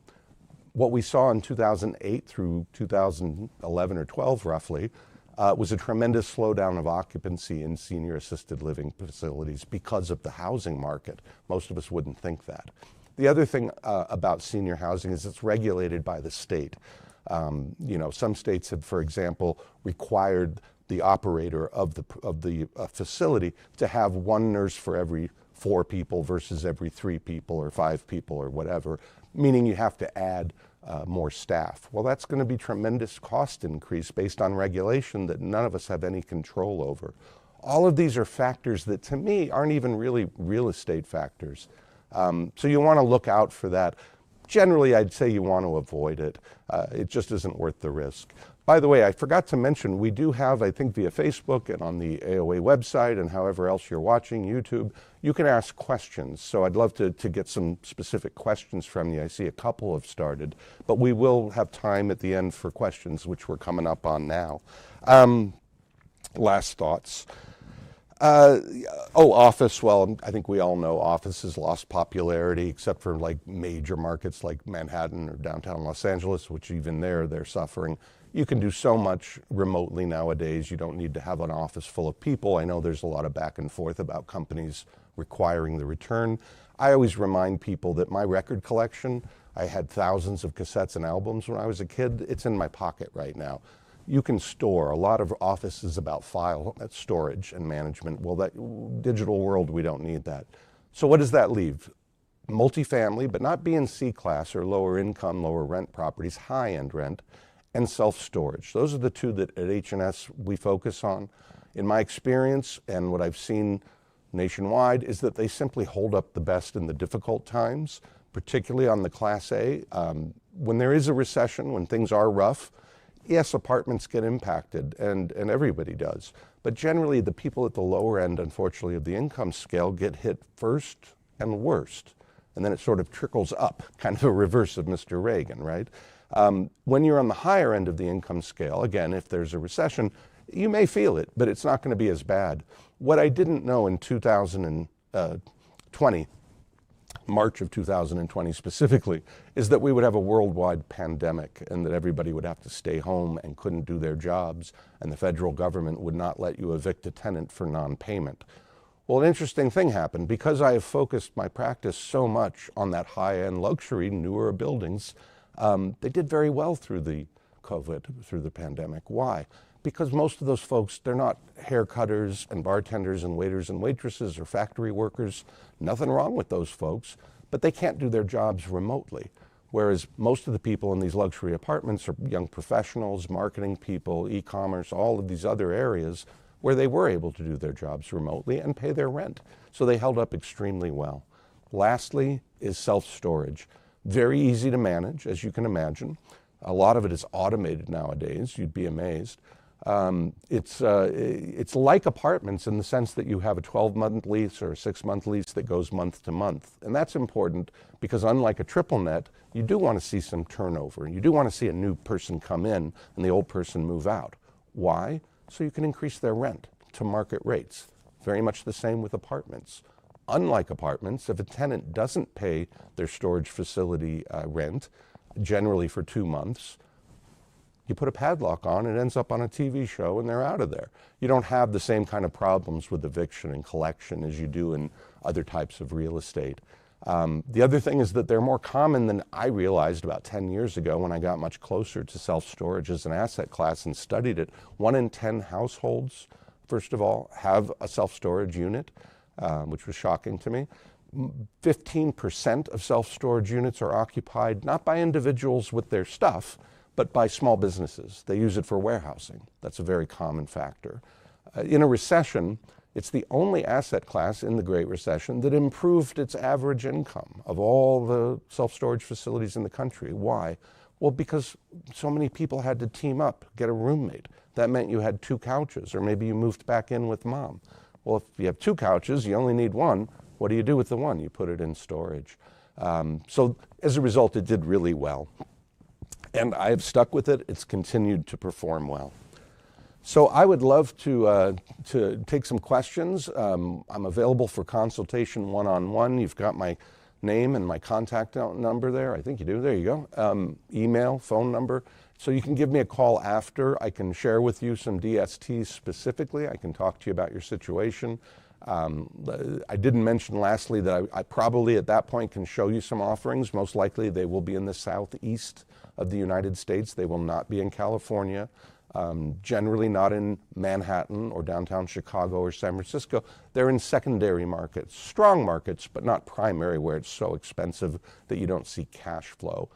What we saw in 2008 through 2011 or 12 roughly was a tremendous slowdown of occupancy in senior assisted living facilities because of the housing market. Most of us wouldn't think that. The other thing about senior housing is it's regulated by the state. Some states have, for example, required the operator of the facility to have one nurse for every 4 people versus every 3 people or 5 people or whatever, meaning you have to add more staff. Well, that's going to be tremendous cost increase based on regulation that none of us have any control over. All of these are factors that, to me, aren't even really real estate factors. So you want to look out for that. Generally, I'd say you want to avoid it. It just isn't worth the risk. By the way, I forgot to mention, we do have, I think via Facebook and on the AOA website and however else you're watching, YouTube, you can ask questions. So I'd love to get some specific questions from you. I see a couple have started, but we will have time at the end for questions, which we're coming up on now. Last thoughts. Office. Well, I think we all know office has lost popularity, except for like major markets like Manhattan or downtown Los Angeles, which even there, they're suffering. You can do so much remotely nowadays. You don't need to have an office full of people. I know there's a lot of back and forth about companies requiring the return. I always remind people that my record collection, I had thousands of cassettes and albums when I was a kid. It's in my pocket right now. You can store. A lot of office is about file storage and management. Well, that digital world, we don't need that. So what does that leave? Multifamily, but not B and C class or lower income, lower rent properties, high-end rent, and self-storage. Those are the two that at H&S we focus on. In my experience and what I've seen nationwide is that they simply hold up the best in the difficult times, particularly on the Class A. When there is a recession, when things are rough, yes, apartments get impacted, and everybody does. But generally, the people at the lower end, unfortunately, of the income scale get hit first and worst. And then it sort of trickles up, kind of a reverse of Mr. Reagan, right? When you're on the higher end of the income scale, again, if there's a recession, you may feel it, but it's not going to be as bad. What I didn't know in 2020, March of 2020 specifically, is that we would have a worldwide pandemic and that everybody would have to stay home and couldn't do their jobs, and the federal government would not let you evict a tenant for non-payment. Well, an interesting thing happened. Because I have focused my practice so much on that high-end luxury, newer buildings, they did very well through the COVID, through the pandemic. Why? Because most of those folks, they're not hair cutters and bartenders and waiters and waitresses or factory workers. Nothing wrong with those folks, but they can't do their jobs remotely. Whereas most of the people in these luxury apartments are young professionals, marketing people, e-commerce, all of these other areas where they were able to do their jobs remotely and pay their rent. So they held up extremely well. Lastly is self-storage. Very easy to manage, as you can imagine. A lot of it is automated nowadays. You'd be amazed. It's like apartments in the sense that you have a 12-month lease or a 6-month lease that goes month to month. And that's important because unlike a triple net, you do want to see some turnover. You do want to see a new person come in and the old person move out. Why? So you can increase their rent to market rates. Very much the same with apartments. Unlike apartments, if a tenant doesn't pay their storage facility rent, generally for 2 months, you put a padlock on, it ends up on a TV show, and they're out of there. You don't have the same kind of problems with eviction and collection as you do in other types of real estate. The other thing is that they're more common than I realized about 10 years ago when I got much closer to self-storage as an asset class and studied it. 1 in 10 households, first of all, have a self-storage unit, which was shocking to me. 15% of self-storage units are occupied not by individuals with their stuff, but by small businesses. They use it for warehousing. That's a very common factor. In a recession, it's the only asset class in the Great Recession that improved its average income of all the self-storage facilities in the country. Why? Well, because so many people had to team up, get a roommate. That meant you had 2 couches, or maybe you moved back in with mom. Well, if you have 2 couches, you only need 1. What do you do with the 1? You put it in storage. So as a result, it did really well. And I have stuck with it. It's continued to perform well. So I would love to take some questions. I'm available for consultation one-on-one. You've got my name and my contact number there. I think you do. There you go. Email, phone number. So you can give me a call after. I can share with you some DSTs specifically. I can talk to you about your situation. I didn't mention lastly that I probably at that point can show you some offerings. Most likely they will be in the southeast of the United States. They will not be in California. generally not in Manhattan or downtown Chicago or San Francisco. They're in secondary markets, strong markets, but not primary where it's so expensive that you don't see cash flow.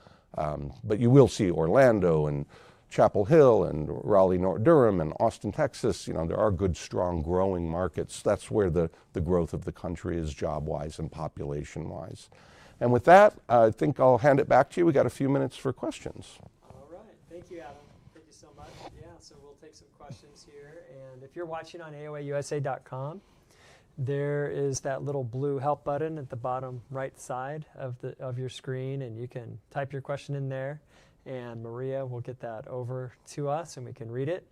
But you will see Orlando and Chapel Hill and Raleigh, North Durham and Austin, Texas. You know, there are good, strong, growing markets. That's where the growth of the country is job-wise and population-wise. And with that, I think I'll hand it back to you. We got a few minutes for questions. All right. Thank you, Adam. Thank you so much. Yeah, so we'll take some questions here. And if you're watching on AOAUSA.com, there is that little blue help button at the bottom right side of your screen, and you can type your question in there, and Maria will get that over to us, and we can read it.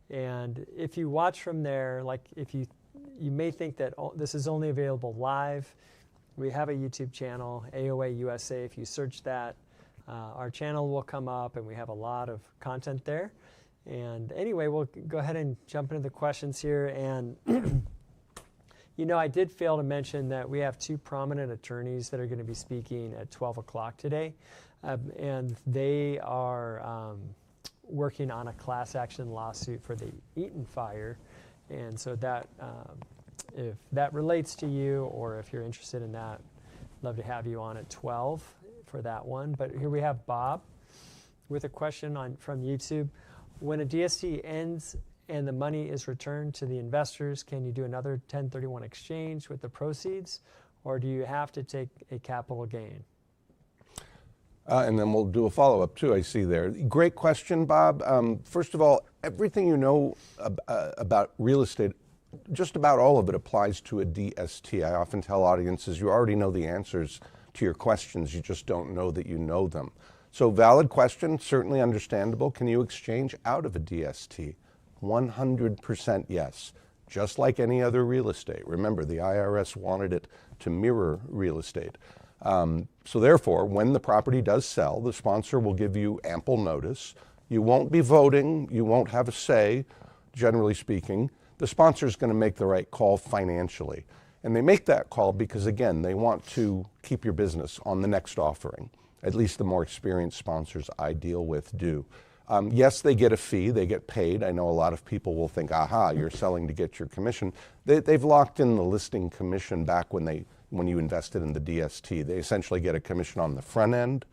And if you watch from there, like if you may think that this is only available live, we have a YouTube channel, AOA USA. If you search that, our channel will come up, and we have a lot of content there. And anyway, we'll go ahead and jump into the questions here. And you know, I did fail to mention that we have two prominent attorneys that are going to be speaking at 12 o'clock today. And they are working on a class action lawsuit for the Eaton fire. And so that, if that relates to you, or if you're interested in that, love to have you on at 12 for that one. But here we have Bob with a question from YouTube. When a DST ends and the money is returned to the investors, can you do another 1031 exchange with the proceeds, or do you have to take a capital gain? And then we'll do a follow-up too, I see there. Great question, Bob. First of all, everything you know about real estate, just about all of it applies to a DST. I often tell audiences, you already know the answers to your questions, you just don't know that you know them. So valid question, certainly understandable. Can you exchange out of a DST? 100% yes, just like any other real estate. Remember, the IRS wanted it to mirror real estate. So therefore, when the property does sell, the sponsor will give you ample notice. You won't be voting, you won't have a say, generally speaking. The sponsor is going to make the right call financially. And they make that call because, again, they want to keep your business on the next offering. At least the more experienced sponsors I deal with do. Yes, they get a fee, they get paid. I know a lot of people will think, aha, you're selling to get your commission. They've locked in the listing commission back when you invested in the DST. They essentially get a commission on the front end,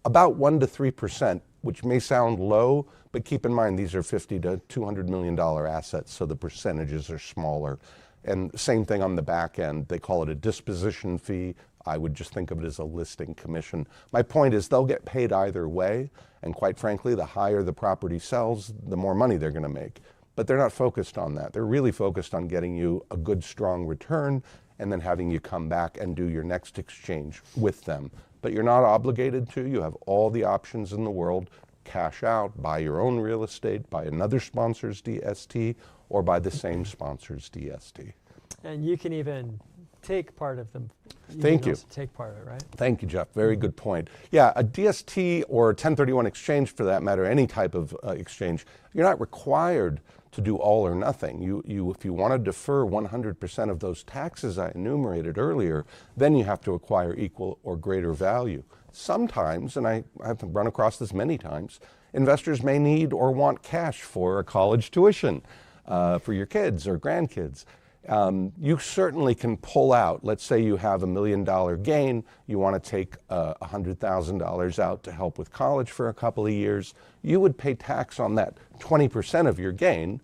about 1 to 3%, which may sound low, but keep in mind these are $50 to $200 million assets, so the percentages are smaller. And same thing on the back end. They call it a disposition fee. I would just think of it as a listing commission. My point is they'll get paid either way, and quite frankly, the higher the property sells, the more money they're going to make. But they're not focused on that. They're really focused on getting you a good, strong return and then having you come back and do your next exchange with them. But you're not obligated to. You have all the options in the world. Cash out, buy your own real estate, buy another sponsor's DST, or buy the same sponsor's DST. And you can even take part of them. Thank you. Take part of it, right? Thank you, Jeff. Very good point. Yeah, a DST or 1031 exchange, for that matter, any type of exchange, you're not required to do all or nothing. If you want to defer 100% of those taxes I enumerated earlier, then you have to acquire equal or greater value. Sometimes, and I've run across this many times, investors may need or want cash for a college tuition for your kids or grandkids. You certainly can pull out. Let's say you have $1 million gain, you want to take $100,000 out to help with college for a couple of years. You would pay tax on that 20% of your gain,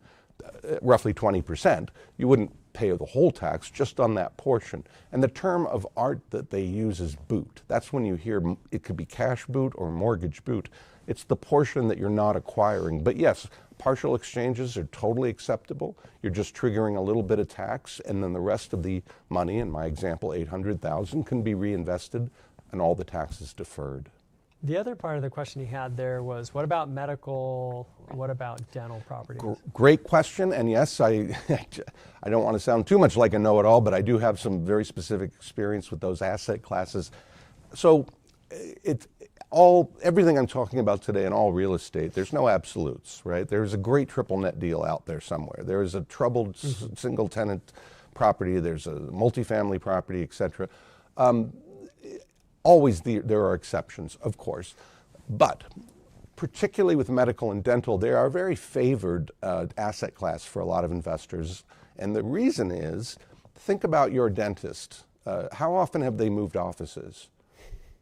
roughly 20%. You wouldn't pay the whole tax, just on that portion. And the term of art that they use is boot. That's when you hear it could be cash boot or mortgage boot. It's the portion that you're not acquiring. But yes, partial exchanges are totally acceptable. You're just triggering a little bit of tax, and then the rest of the money, in my example, $800,000, can be reinvested and all the taxes deferred. The other part of the question he had there was, what about medical, what about dental properties? Great question, and yes, I don't want to sound too much like a know-it-all, but I do have some very specific experience with those asset classes. So everything I'm talking about today in all real estate, there's no absolutes, right? There's a great triple net deal out there somewhere. There is a troubled single tenant property, there's a multifamily property, et cetera. Always there are exceptions, of course, but particularly with medical and dental, they are a very favored asset class for a lot of investors. And the reason is, think about your dentist. How often have they moved offices?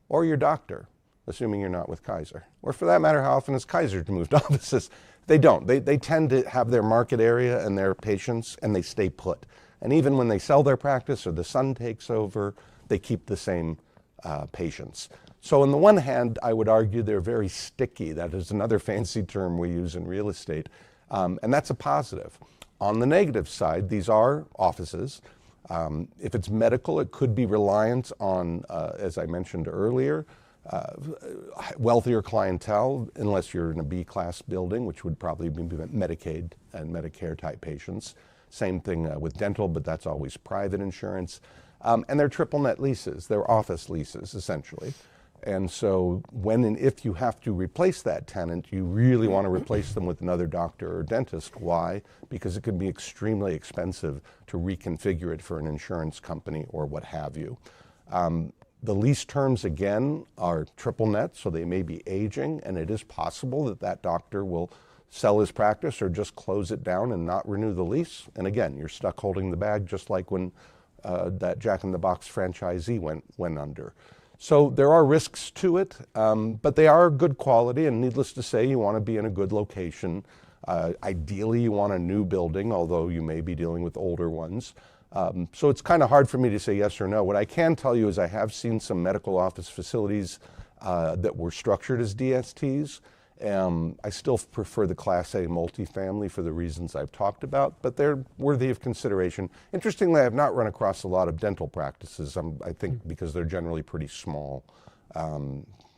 Or your doctor, assuming you're not with Kaiser. Or for that matter, how often has Kaiser moved offices? They don't. They tend to have their market area and their patients, and they stay put. And even when they sell their practice or the son takes over, they keep the same patients. So on the one hand, I would argue they're very sticky. That is another fancy term we use in real estate. And that's a positive. On the negative side, these are offices. If it's medical, it could be reliant on, as I mentioned earlier, wealthier clientele, unless you're in a B-class building, which would probably be Medicaid and Medicare type patients. Same thing with dental, but that's always private insurance. And they're triple net leases. They're office leases, essentially. And so when and if you have to replace that tenant, you really want to replace them with another doctor or dentist. Why? Because it can be extremely expensive to reconfigure it for an insurance company or what have you. The lease terms, again, are triple net, so they may be aging, and it is possible that that doctor will sell his practice or just close it down and not renew the lease. And again, you're stuck holding the bag, just like when that Jack in the Box franchisee went under. So there are risks to it, but they are good quality, and needless to say, you want to be in a good location. Ideally, you want a new building, although you may be dealing with older ones. So it's kind of hard for me to say yes or no. What I can tell you is I have seen some medical office facilities that were structured as DSTs. I still prefer the Class A multifamily for the reasons I've talked about, but they're worthy of consideration. Interestingly, I have not run across a lot of dental practices, I think because they're generally pretty small.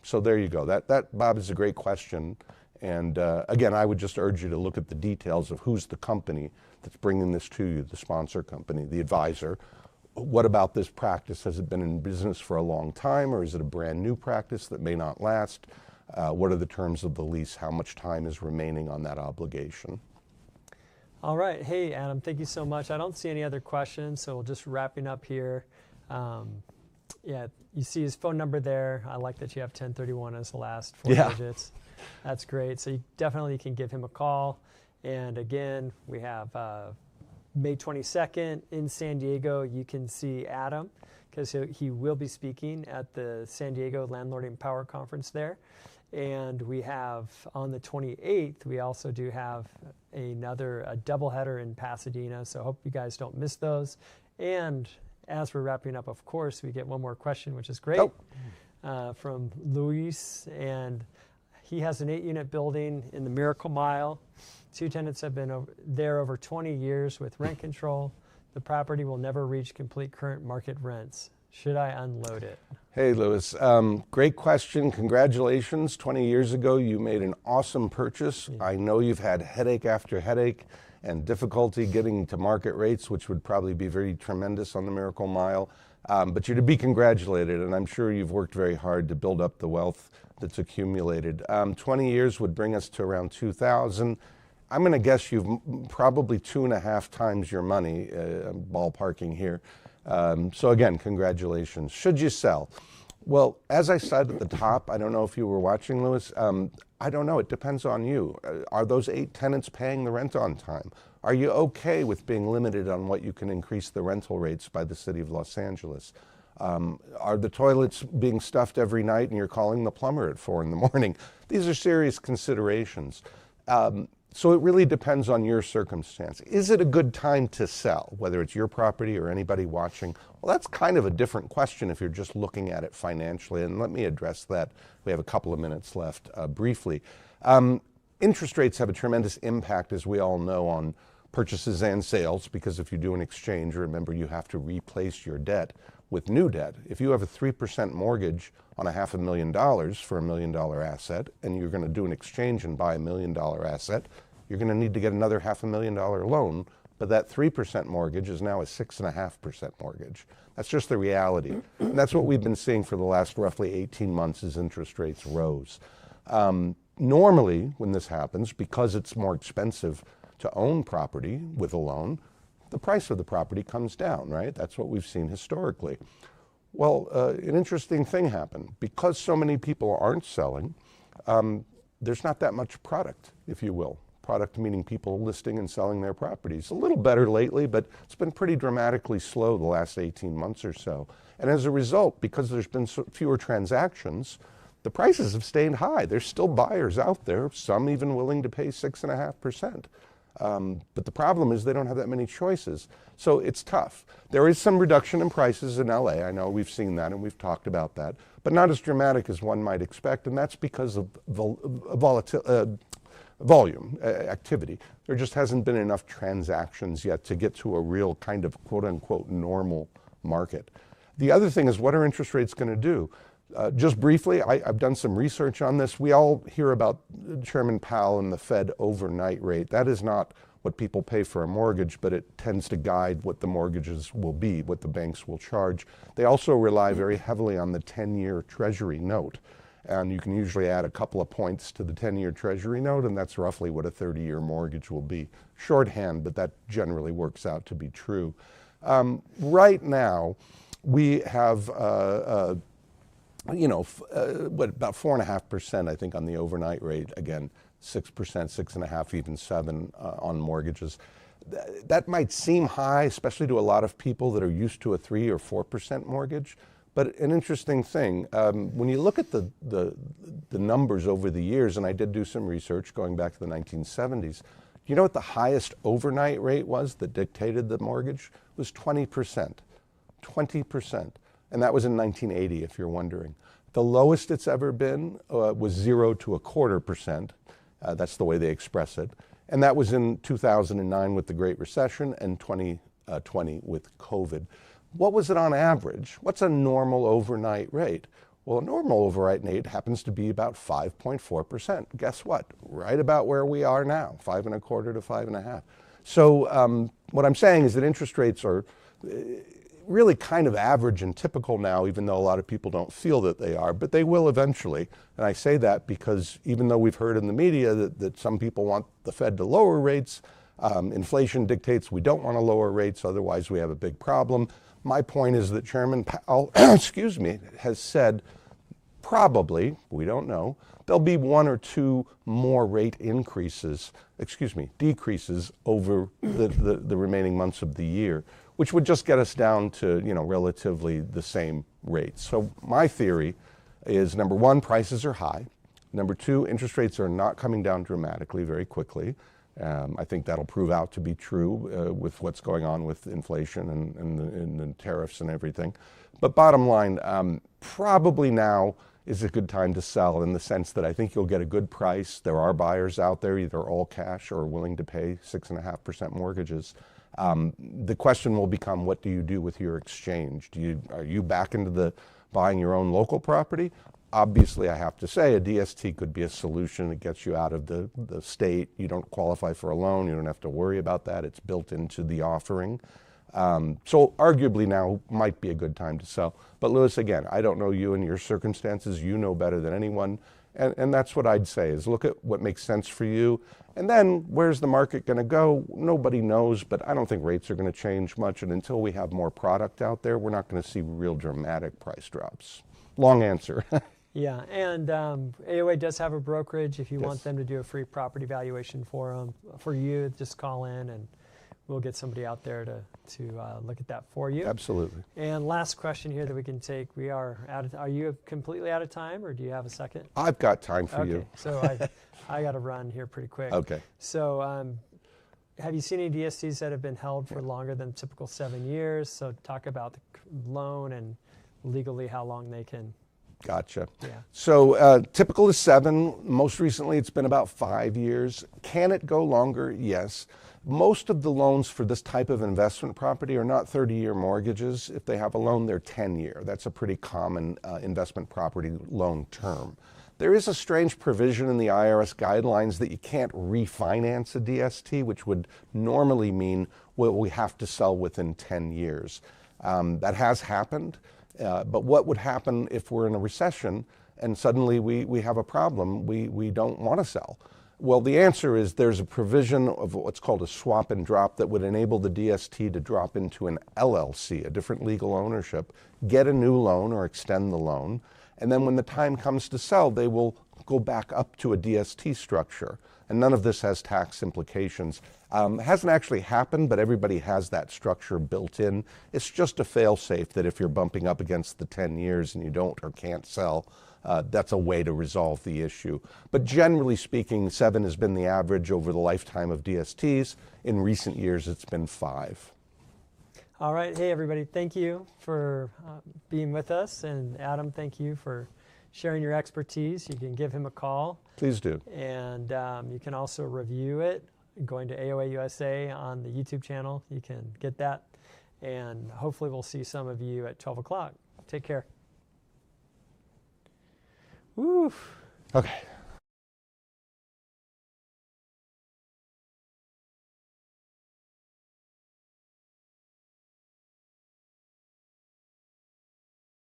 So there you go. That, Bob, is a great question. And again, I would just urge you to look at the details of who's the company that's bringing this to you, the sponsor company, the advisor. What about this practice? Has it been in business for a long time, or is it a brand new practice that may not last? What are the terms of the lease? How much time is remaining on that obligation? All right. Hey, Adam, thank you so much. I don't see any other questions, so we'll just wrapping up here. Yeah, you see his phone number there. I like that you have 1031 as the last four digits. That's great. So you definitely can give him a call. And again, we have May 22nd in San Diego. You can see Adam because he will be speaking at the San Diego Landlording Power Conference there. And we have on the 28th, we also do have a doubleheader in Pasadena. So I hope you guys don't miss those. And as we're wrapping up, of course, we get one more question, which is great, from Luis. And he has an 8-unit building in the Miracle Mile. 2 tenants have been there over 20 years with rent control. The property will never reach complete current market rents. Should I unload it? Hey, Louis. Great question. Congratulations. 20 years ago, you made an awesome purchase. I know you've had headache after headache and difficulty getting to market rates, which would probably be very tremendous on the Miracle Mile. But you're to be congratulated, and I'm sure you've worked very hard to build up the wealth that's accumulated. 20 years would bring us to around 2,000. I'm going to guess you've probably 2.5 times your money, ballparking here. So again, congratulations. Should you sell? Well, as I said at the top, I don't know if you were watching, Louis, I don't know. It depends on you. Are those 8 tenants paying the rent on time? Are you okay with being limited on what you can increase the rental rates by the city of Los Angeles? Are the toilets being stuffed every night and you're calling the plumber at 4 in the morning? These are serious considerations. So it really depends on your circumstance. Is it a good time to sell, whether it's your property or anybody watching? Well, that's kind of a different question if you're just looking at it financially, and let me address that. We have a couple of minutes left briefly. Interest rates have a tremendous impact, as we all know, on purchases and sales, because if you do an exchange, remember you have to replace your debt with new debt. If you have a 3% mortgage on a $500,000 for $1 million asset, and you're going to do an exchange and buy $1 million asset, you're going to need to get another $500,000 loan, but that 3% mortgage is now a 6.5% mortgage. That's just the reality. And that's what we've been seeing for the last roughly 18 months as interest rates rose. Normally, when this happens, because it's more expensive to own property with a loan, the price of the property comes down, right? That's what we've seen historically. Well, an interesting thing happened. Because so many people aren't selling, there's not that much product, if you will. Product meaning people listing and selling their properties. A little better lately, but it's been pretty dramatically slow the last 18 months or so. And as a result, because there's been fewer transactions, the prices have stayed high. There's still buyers out there, some even willing to pay 6.5%. But the problem is they don't have that many choices. So it's tough. There is some reduction in prices in LA. I know we've seen that and we've talked about that, but not as dramatic as one might expect. And that's because of volume, activity. There just hasn't been enough transactions yet to get to a real kind of quote unquote normal market. The other thing is, what are interest rates going to do? Just briefly, I've done some research on this. We all hear about Chairman Powell and the Fed overnight rate. That is not what people pay for a mortgage, but it tends to guide what the mortgages will be, what the banks will charge. They also rely very heavily on the 10-year Treasury note. And you can usually add a couple of points to the 10-year Treasury note, and that's roughly what a 30-year mortgage will be. Shorthand, but that generally works out to be true. Right now, we have about 4.5%, I think, on the overnight rate. Again, 6%, 6.5%, even 7% on mortgages. That might seem high, especially to a lot of people that are used to a 3 or 4% mortgage. But an interesting thing, when you look at the numbers over the years, and I did do some research going back to the 1970s, you know what the highest overnight rate was that dictated the mortgage? It was 20%. 20%. And that was in 1980, if you're wondering. The lowest it's ever been was 0 to 0.25%. That's the way they express it. And that was in 2009 with the Great Recession and 2020 with COVID. What was it on average? What's a normal overnight rate? Well, a normal overnight rate happens to be about 5.4%. Guess what? Right about where we are now, 5.25 to 5.5. So what I'm saying is that interest rates are really kind of average and typical now, even though a lot of people don't feel that they are, but they will eventually. And I say that because even though we've heard in the media that some people want the Fed to lower rates, inflation dictates we don't want to lower rates, otherwise we have a big problem. My point is that Chairman Powell, has said probably, we don't know, there'll be 1 or 2 more rate decreases over the remaining months of the year, which would just get us down to, relatively the same rates. So my theory is, number 1, prices are high. Number 2, interest rates are not coming down dramatically very quickly. I think that'll prove out to be true with what's going on with inflation and the tariffs and everything. But bottom line, probably now is a good time to sell, in the sense that I think you'll get a good price. There are buyers out there, either all cash or willing to pay 6.5% mortgages. The question will become, what do you do with your exchange? Are you back into the buying your own local property? Obviously, I have to say, a DST could be a solution that gets you out of the state. You don't qualify for a loan. You don't have to worry about that. It's built into the offering. So arguably now might be a good time to sell. But Lewis, again, I don't know you and your circumstances. You know better than anyone. And that's what I'd say, is look at what makes sense for you. And then where's the market going to go? Nobody knows, but I don't think rates are going to change much. And until we have more product out there, we're not going to see real dramatic price drops. Long answer. Yeah, and AOA does have a brokerage. If you Yes. want them to do a free property valuation for you, just call in and we'll get somebody out there to look at that for you. Absolutely. And last question here that we can take. We are are you completely out of time, or do you have a second? I've got time for you. So I got to run here pretty quick. Okay. So have you seen any DSTs that have been held for longer than typical 7 years? So talk about the loan and legally how long they can. Gotcha. Yeah. So typical is 7. Most recently, it's been about 5 years. Can it go longer? Yes. Most of the loans for this type of investment property are not 30-year mortgages. If they have a loan, they're 10-year. That's a pretty common investment property loan term. There is a strange provision in the IRS guidelines that you can't refinance a DST, which would normally mean, well, we have to sell within 10 years. That has happened. But what would happen if we're in a recession and suddenly we have a problem, we don't want to sell? Well, the answer is there's a provision of what's called a swap and drop that would enable the DST to drop into an LLC, a different legal ownership, get a new loan or extend the loan, And then when the time comes to sell, they will go back up to a DST structure. And none of this has tax implications. It hasn't actually happened, but everybody has that structure built in. It's just a fail-safe that if you're bumping up against the 10 years and you don't or can't sell, that's a way to resolve the issue. But generally speaking, 7 has been the average over the lifetime of DSTs. In recent years, it's been 5. All right. Hey, everybody. Thank you for being with us. And Adam, thank you for sharing your expertise. You can give him a call. Please do. And you can also review it going to AOA USA on the YouTube channel. You can get that. And hopefully we'll see some of you at 12 o'clock. Take care. Woo. Okay.